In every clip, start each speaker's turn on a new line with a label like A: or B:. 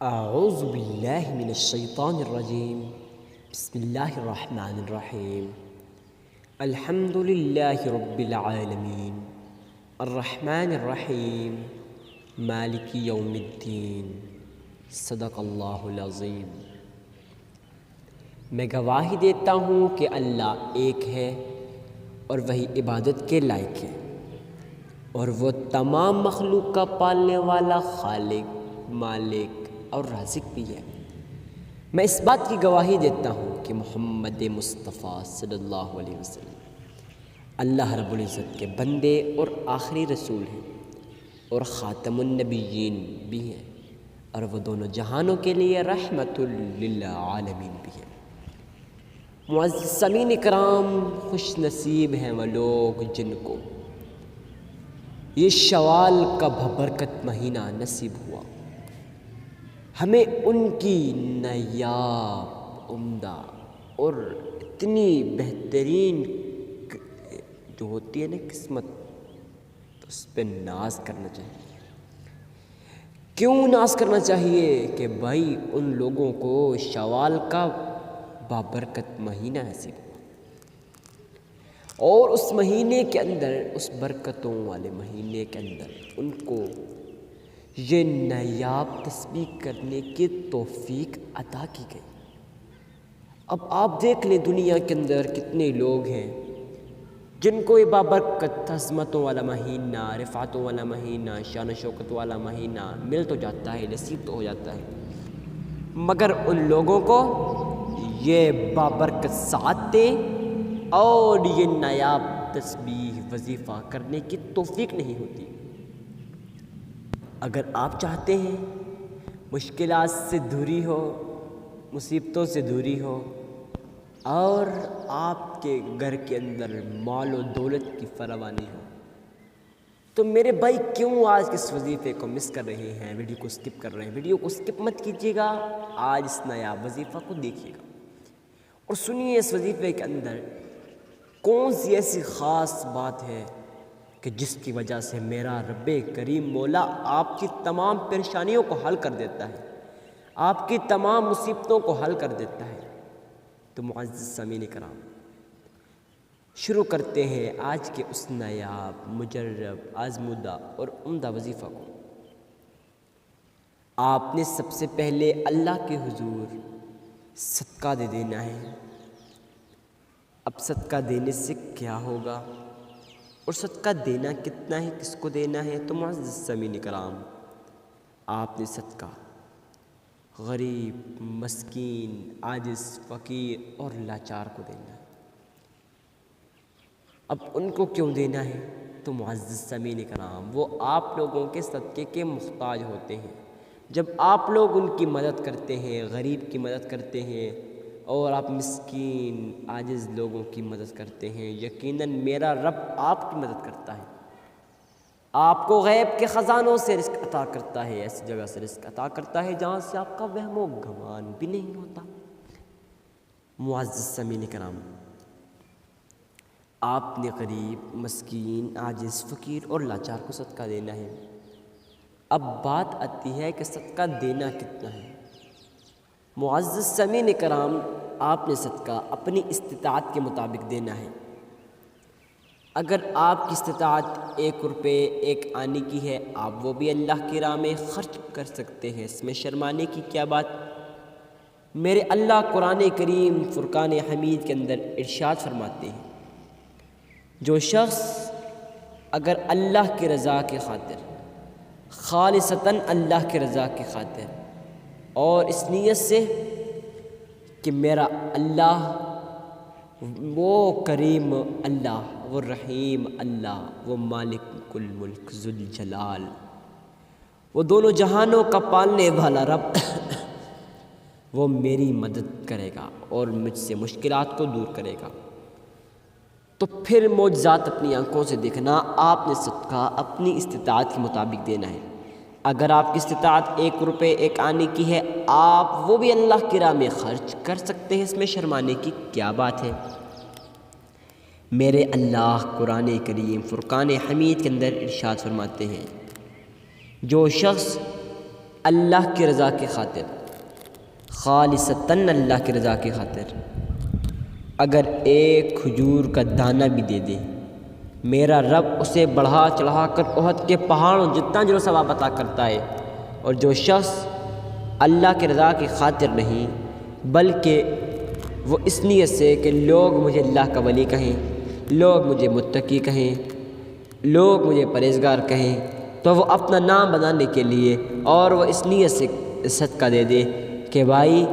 A: اعوذ باللہ من الشیطان الرجیم بسم اللہ الرحمن الرحیم الحمد للہ رب العالمین الرحمن الرحیم مالک یوم الدین صدق اللہ العظیم۔ میں گواہی دیتا ہوں کہ اللہ ایک ہے اور وہی عبادت کے لائق ہے، اور وہ تمام مخلوق کا پالنے والا خالق، مالک اور رازق بھی ہے۔ میں اس بات کی گواہی دیتا ہوں کہ محمد مصطفیٰ صلی اللہ علیہ وسلم اللہ رب العزت کے بندے اور آخری رسول ہیں، اور خاتم النبیین بھی ہیں، اور وہ دونوں جہانوں کے لیے رحمت للعالمین بھی ہیں۔ معزز سامعین اکرام، خوش نصیب ہیں وہ لوگ جن کو یہ شوال کا بابرکت مہینہ نصیب ہوا۔ ہمیں ان کی نایاب، عمدہ اور اتنی بہترین جو ہوتی ہے نا قسمت، اس پہ ناز کرنا چاہیے۔ کیوں ناز کرنا چاہیے؟ کہ بھائی ان لوگوں کو شوال کا بابرکت مہینہ نصیب ہوا، اور اس مہینے کے اندر، اس برکتوں والے مہینے کے اندر ان کو یہ نایاب تسبیح کرنے کی توفیق عطا کی گئی۔ اب آپ دیکھ لیں دنیا کے اندر کتنے لوگ ہیں جن کو یہ بابرکت عظمتوں والا مہینہ، رفعتوں والا مہینہ، شان و شوکت والا مہینہ مل تو جاتا ہے، نصیب تو ہو جاتا ہے، مگر ان لوگوں کو یہ بابرکت ساعتیں اور یہ نایاب تسبیح، وظیفہ کرنے کی توفیق نہیں ہوتی۔ اگر آپ چاہتے ہیں مشکلات سے دوری ہو، مصیبتوں سے دوری ہو، اور آپ کے گھر کے اندر مال و دولت کی فراوانی ہو، تو میرے بھائی کیوں آج اس وظیفے کو مس کر رہے ہیں، ویڈیو کو سکپ کر رہے ہیں؟ ویڈیو کو سکپ مت کیجیے گا، آج اس نایاب وظیفہ کو دیکھیے گا اور سنیے اس وظیفے کے اندر کون سی ایسی خاص بات ہے کہ جس کی وجہ سے میرا رب کریم مولا آپ کی تمام پریشانیوں کو حل کر دیتا ہے، آپ کی تمام مصیبتوں کو حل کر دیتا ہے۔ تو معزز سامعین کرام، شروع کرتے ہیں آج کے اس نایاب، مجرب، آزمودہ اور عمدہ وظیفہ کو۔ آپ نے سب سے پہلے اللہ کے حضور صدقہ دے دینا ہے۔ اب صدقہ دینے سے کیا ہوگا اور صدقہ دینا کتنا ہے، کس کو دینا ہے؟ تو معزز سامعین کرام، آپ نے صدقہ غریب، مسکین، عاجز، فقیر اور لاچار کو دینا ہے۔ اب ان کو کیوں دینا ہے؟ تو معزز سامعین کرام، وہ آپ لوگوں کے صدقے کے محتاج ہوتے ہیں۔ جب آپ لوگ ان کی مدد کرتے ہیں، غریب کی مدد کرتے ہیں، اور آپ مسکین، عاجز لوگوں کی مدد کرتے ہیں، یقیناً میرا رب آپ کی مدد کرتا ہے، آپ کو غیب کے خزانوں سے رزق عطا کرتا ہے، ایسی جگہ سے رزق عطا کرتا ہے جہاں سے آپ کا وہم و گمان بھی نہیں ہوتا۔ معزز سامعین کرام، آپ نے غریب، مسکین، عاجز، فقیر اور لاچار کو صدقہ دینا ہے۔ اب بات آتی ہے کہ صدقہ دینا کتنا ہے۔ معزز سامعین کرام، آپ نے صدقہ اپنی استطاعت کے مطابق دینا ہے۔ اگر آپ کی استطاعت 1 روپے 1 آنے کی ہے، آپ وہ بھی اللہ کی راہ میں خرچ کر سکتے ہیں، اس میں شرمانے کی کیا بات؟ میرے اللہ قرآن کریم فرقان حمید کے اندر ارشاد فرماتے ہیں، جو شخص اگر اللہ کی رضا کی خاطر، خالصتاً اللہ کی رضا کی خاطر، اور اس نیت سے کہ میرا اللہ وہ کریم اللہ، وہ رحیم اللہ، وہ مالک الملک ذوالجلال، وہ دونوں جہانوں کا پالنے والا رب وہ میری مدد کرے گا اور مجھ سے مشکلات کو دور کرے گا، تو پھر معجزات اپنی آنکھوں سے دیکھنا۔ آپ نے صدقہ اپنی استطاعت کے مطابق دینا ہے۔ اگر آپ کی استطاعت 1 روپے 1 آنے کی ہے، آپ وہ بھی اللہ کی راہ میں خرچ کر سکتے ہیں، اس میں شرمانے کی کیا بات ہے؟ میرے اللہ قرآن کریم فرقان حمید کے اندر ارشاد فرماتے ہیں، جو شخص اللہ کی رضا کی خاطر، خالصتاً اللہ کی رضا کی خاطر اگر ایک کھجور کا دانہ بھی دے دے، میرا رب اسے بڑھا چڑھا کر احد کے پہاڑوں جتنا اجر و ثواب عطا کرتا ہے۔ اور جو شخص اللہ کی رضا کی خاطر نہیں بلکہ وہ اس نیت سے کہ لوگ مجھے اللہ کا ولی کہیں، لوگ مجھے متقی کہیں، لوگ مجھے پرہیزگار کہیں، تو وہ اپنا نام بنانے کے لیے اور وہ اس نیت سے صدقہ دے دے کہ بھائی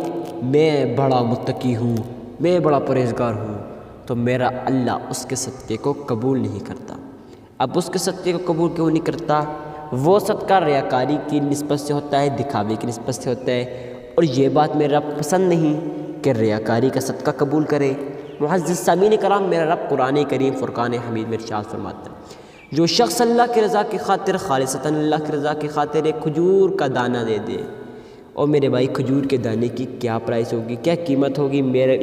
A: میں بڑا متقی ہوں، میں بڑا پرہیزگار ہوں، تو میرا اللہ اس کے صدقے کو قبول نہیں کرتا۔ اب اس کے صدقے کو قبول کیوں نہیں کرتا؟ وہ صدقہ ریاکاری کی نسبت سے ہوتا ہے، دکھاوے کی نسبت سے ہوتا ہے، اور یہ بات میرا رب پسند نہیں کہ ریاکاری کا صدقہ قبول کرے۔ معزز سامعین کرام، میرا رب قرآن کریم فرقان حمید میں ارشاد فرماتا ہے جو شخص اللہ کی رضا کی خاطر، خالصتاً اللہ کی رضا کی خاطر ایک کھجور کا دانہ دے دے، اور میرے بھائی کھجور کے دانے کی کیا پرائس ہوگی، کیا قیمت ہوگی،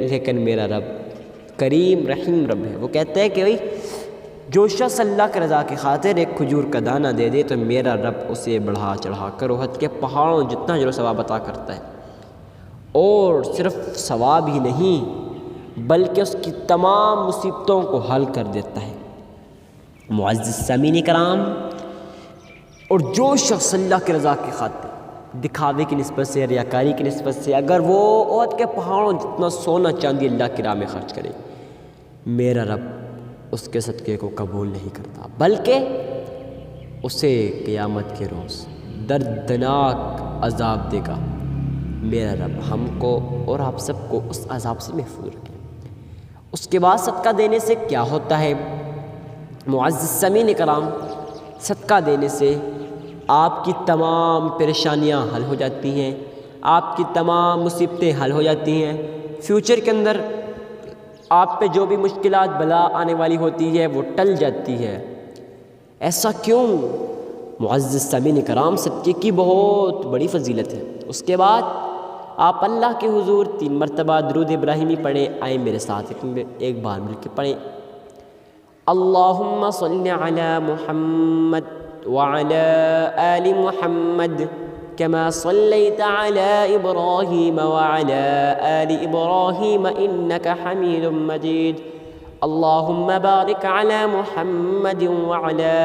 A: لیکن میرا رب کریم رحیم رب ہے، وہ کہتا ہے کہ بھائی جو شخص اللہ کی رضا کی خاطر ایک کھجور کا دانہ دے دے تو میرا رب اسے بڑھا چڑھا کر احد کے پہاڑوں جتنا اجر و ثواب عطا کرتا ہے، اور صرف ثواب ہی نہیں بلکہ اس کی تمام مصیبتوں کو حل کر دیتا ہے۔ معزز سامعین کرام، اور جو شخص اللہ کی رضا کی خاطر دکھاوے کی نسبت سے، ریاکاری کی نسبت سے اگر وہ احد کے پہاڑوں جتنا سونا چاندی اللہ کی راہ میں خرچ کرے، میرا رب اس کے صدقے کو قبول نہیں کرتا بلکہ اسے قیامت کے روز دردناک عذاب دے گا۔ میرا رب ہم کو اور آپ سب کو اس عذاب سے محفوظ رکھے۔ اس کے بعد صدقہ دینے سے کیا ہوتا ہے؟ معزز سامعین کرام، صدقہ دینے سے آپ کی تمام پریشانیاں حل ہو جاتی ہیں، آپ کی تمام مصیبتیں حل ہو جاتی ہیں، فیوچر کے اندر آپ پہ جو بھی مشکلات بلا آنے والی ہوتی ہے وہ ٹل جاتی ہے۔ ایسا کیوں؟ معزز سامعین کرام، صدقے کی بہت بڑی فضیلت ہے۔ اس کے بعد آپ اللہ کے حضور 3 مرتبہ درود ابراہیمی پڑھیں۔ آئیں میرے ساتھ ایک بار مل کے پڑھیں۔ اللہم صلی علی محمد وعلی آل محمد كما صليت على إبراهيم وعلى آل إبراهيم إنك حميد مجيد اللهم بارك على محمد وعلى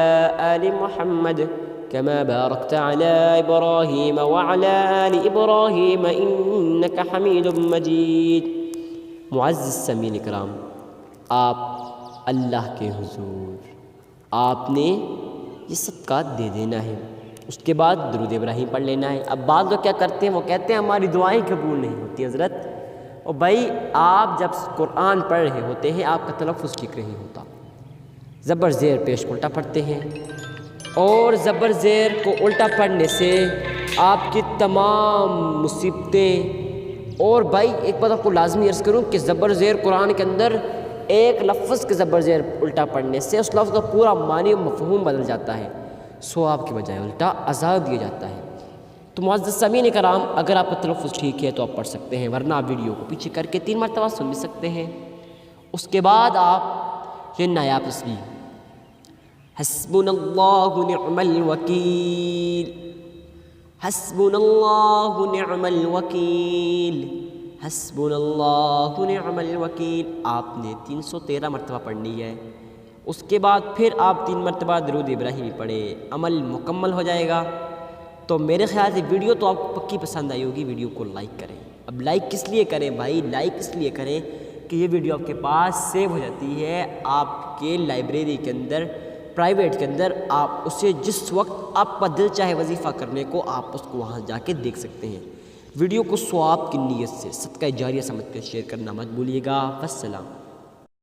A: آل محمد كما باركت على إبراهيم وعلى آل إبراهيم إنك حميد مجيد۔ معزز سامعین کرام، آپ اللہ کے حضور آپ نے یہ صدقہ دے دینا ہے، اس کے بعد درود ابراہیم پڑھ لینا ہے۔ اب بعض لوگ کیا کرتے ہیں، وہ کہتے ہیں ہماری دعائیں قبول نہیں ہوتی حضرت۔ اور بھائی آپ جب قرآن پڑھ رہے ہوتے ہیں آپ کا تلفظ ٹھیک نہیں ہوتا، زبر زیر پیش الٹا پڑھتے ہیں، اور زبر زیر کو الٹا پڑھنے سے آپ کی تمام مصیبتیں، اور بھائی ایک بات آپ کو لازمی عرض کروں کہ زبر زیر قرآن کے اندر ایک لفظ کے زبر زیر الٹا پڑھنے سے اس لفظ کا پورا معنی و مفہوم بدل جاتا ہے، ثواب کے بجائے الٹا عذاب دیا جاتا ہے۔ تو معزز سامعین کرام، اگر آپ کا تلفظ ٹھیک ہے تو آپ پڑھ سکتے ہیں، ورنہ آپ ویڈیو کو پیچھے کر کے 3 مرتبہ سن بھی سکتے ہیں۔ اس کے بعد آپ یہ نایاب تسبیح حسبنا اللہ نعم الوکیل، حسبنا اللہ نعم الوکیل، حسبنا اللہ نعم الوکیل، آپ نے 313 مرتبہ پڑھنی ہے۔ اس کے بعد پھر آپ 3 مرتبہ درود ابراہیمی پڑھیں، عمل مکمل ہو جائے گا۔ تو میرے خیال سے ویڈیو تو آپ کو پکی پسند آئی ہوگی، ویڈیو کو لائک کریں۔ اب لائک کس لیے کریں بھائی؟ لائک اس لیے کریں کہ یہ ویڈیو آپ کے پاس سیو ہو جاتی ہے آپ کے لائبریری کے اندر، پرائیویٹ کے اندر، آپ اسے جس وقت آپ کا دل چاہے وظیفہ کرنے کو آپ اس کو وہاں جا کے دیکھ سکتے ہیں۔ ویڈیو کو ثواب کی نیت سے صدقہ جاریہ سمجھ کر شیئر کرنا مت بھولیے گا۔ والسلام۔